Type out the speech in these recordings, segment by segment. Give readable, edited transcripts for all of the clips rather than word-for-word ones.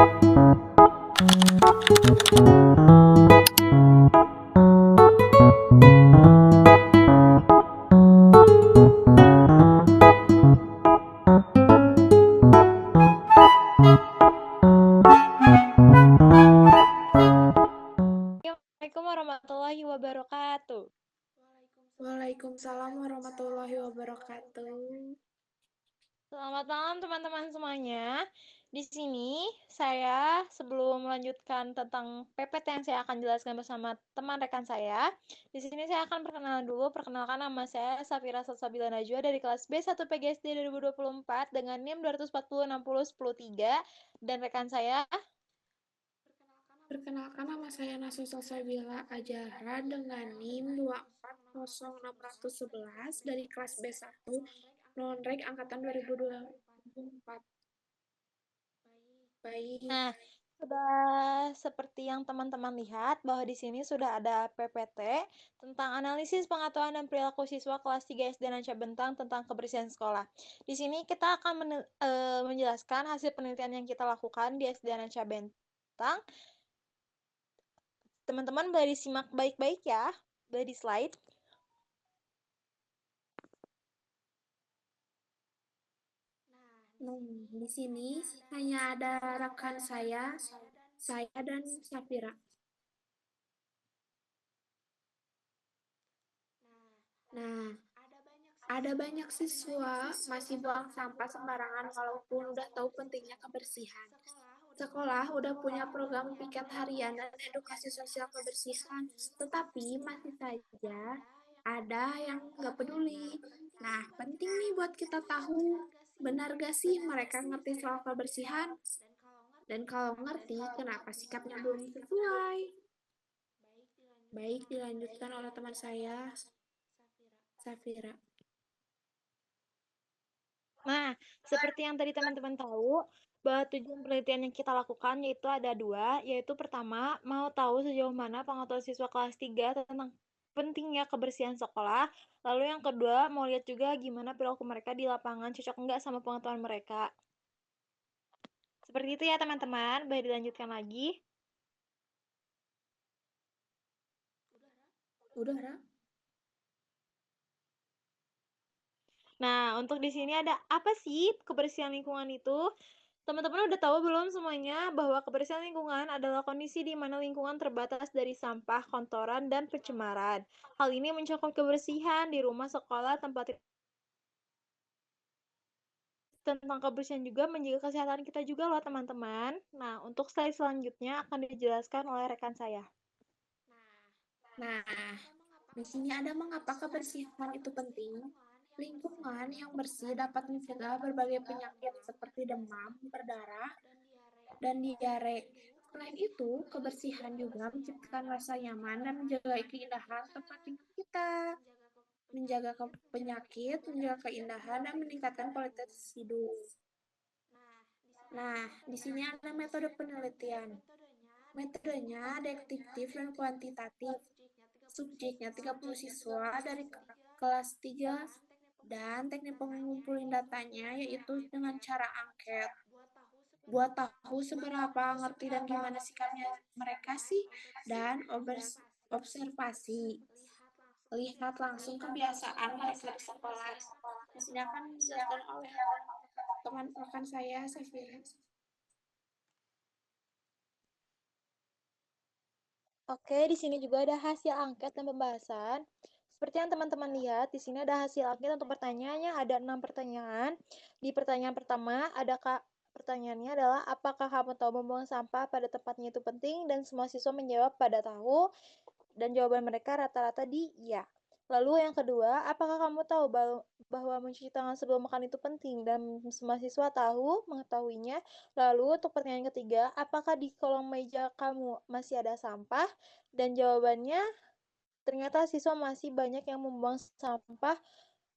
Assalamualaikum warahmatullahi wabarakatuh. Waalaikumsalam warahmatullahi wabarakatuh. Selamat malam teman-teman semuanya. Di sini saya sebelum melanjutkan tentang PPT yang saya akan jelaskan bersama teman rekan saya, di sini saya akan perkenalan dulu. Perkenalkan, nama saya Safira Salsabila Najwa dari kelas B1 PGSD 2024 dengan NIM 240601003 dan rekan saya. Perkenalkan, nama saya Nasusa Sabila Ajahra dengan NIM 2406011 dari kelas B1 non-reg angkatan 2024. Baik. Nah, sudah seperti yang teman-teman lihat bahwa di sini sudah ada PPT tentang analisis pengetahuan dan perilaku siswa kelas 3 SD Nanca Bentang tentang kebersihan sekolah. Di sini kita akan menjelaskan hasil penelitian yang kita lakukan di SD Nanca Bentang. Teman-teman boleh disimak baik-baik ya, boleh di slide. Di sini hanya ada rekan saya dan Safira. Nah, ada banyak siswa masih buang sampah sembarangan walaupun udah tahu pentingnya kebersihan. Sekolah udah punya program piket harian dan edukasi sosial kebersihan, tetapi masih saja ada yang nggak peduli. Nah, penting nih buat kita tahu, benar gak sih mereka ngerti soal kebersihan? Dan kalau ngerti, kenapa sikapnya belum sesuai? Baik, dilanjutkan oleh teman saya, Safira. Nah, seperti yang tadi teman-teman tahu, bahwa tujuan penelitian yang kita lakukan yaitu ada dua, yaitu pertama, mau tahu sejauh mana pengetahuan siswa kelas 3 tentang pentingnya kebersihan sekolah, lalu yang kedua, mau lihat juga gimana perilaku mereka di lapangan cocok enggak sama pengetahuan mereka. Seperti itu ya teman-teman, boleh dilanjutkan lagi. Udah, Ra? Nah, untuk di sini ada apa sih kebersihan lingkungan itu? Teman-teman udah tahu belum semuanya bahwa kebersihan lingkungan adalah kondisi di mana lingkungan terbatas dari sampah, kotoran, dan pencemaran. Hal ini mencakup kebersihan di rumah, sekolah, tempat tentang kebersihan juga menjaga kesehatan kita juga loh teman-teman. Nah, untuk slide selanjutnya akan dijelaskan oleh rekan saya. Nah, di sini ada mengapa kebersihan itu penting. Lingkungan yang bersih dapat mencegah berbagai penyakit seperti demam, berdarah, dan diare. Selain itu, kebersihan juga menciptakan rasa nyaman dan menjaga keindahan tempat tinggal kita. Menjaga penyakit, menjaga keindahan, dan meningkatkan kualitas hidup. Nah, di sini ada metode penelitian. Metodenya deduktif dan kuantitatif. Subjeknya 30 siswa dari kelas 3 dan teknik pengumpulin datanya yaitu dengan cara angket. Buat tahu seberapa ngerti dan gimana sikapnya mereka sih, dan observasi. Lihat langsung kebiasaan mereka di sekolah. Di sini akan dijelaskan oleh teman rekan saya, Safira. Oke, di sini juga ada hasil angket dan pembahasan. Seperti yang teman-teman lihat, di sini ada hasil angket untuk pertanyaannya, ada 6 pertanyaan. Di pertanyaan pertama, pertanyaannya adalah, apakah kamu tahu membuang sampah pada tempatnya itu penting? Dan semua siswa menjawab pada tahu, dan jawaban mereka rata-rata di iya. Lalu yang kedua, apakah kamu tahu bahwa mencuci tangan sebelum makan itu penting? Dan semua siswa mengetahuinya. Lalu untuk pertanyaan ketiga, apakah di kolong meja kamu masih ada sampah? Dan jawabannya, ternyata siswa masih banyak yang membuang sampah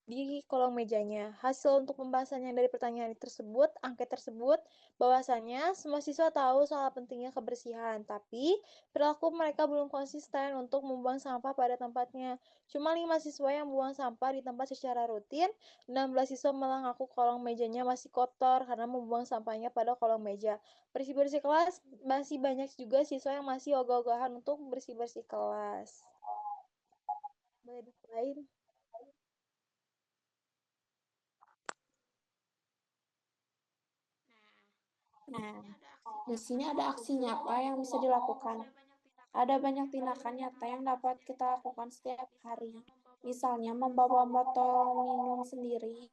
di kolom mejanya. Hasil untuk pembahasannya dari pertanyaan tersebut, angket tersebut, bahwasanya semua siswa tahu soal pentingnya kebersihan, tapi perilaku mereka belum konsisten untuk membuang sampah pada tempatnya. Cuma 5 siswa yang buang sampah di tempat secara rutin, 16 siswa malah ngaku kolong mejanya masih kotor karena membuang sampahnya pada kolong meja. Bersih-bersih kelas, masih banyak juga siswa yang masih ogah-ogahan untuk bersih-bersih kelas. Boleh lain. Nah, di sini ada aksi nyata yang bisa dilakukan. Ada banyak tindakan nyata yang dapat kita lakukan setiap hari. Misalnya membawa botol minum sendiri,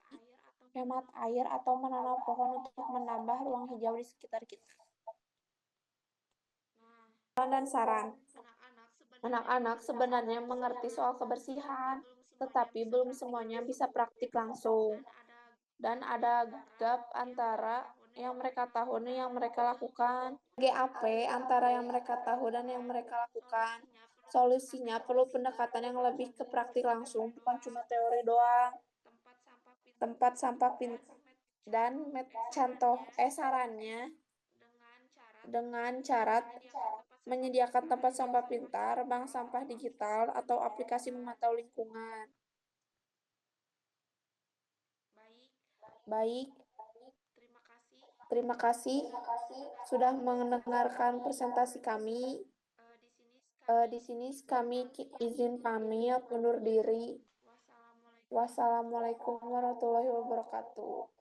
hemat air, atau menanam pohon untuk menambah ruang hijau di sekitar kita. Dan saran. Anak-anak sebenarnya mengerti soal kebersihan, tetapi belum semuanya bisa praktik langsung. Dan ada gap antara yang mereka tahu dan yang mereka lakukan. GAP antara yang mereka tahu dan yang mereka lakukan. Solusinya perlu pendekatan yang lebih ke praktik langsung, bukan cuma teori doang. Tempat sampah pintar dan contoh sarannya dengan cara menyediakan tempat sampah pintar, bank sampah digital, atau aplikasi memantau lingkungan. Baik, terima kasih sudah mendengarkan presentasi kami. Di sini kami izin pamit undur diri. Wassalamualaikum warahmatullahi wabarakatuh.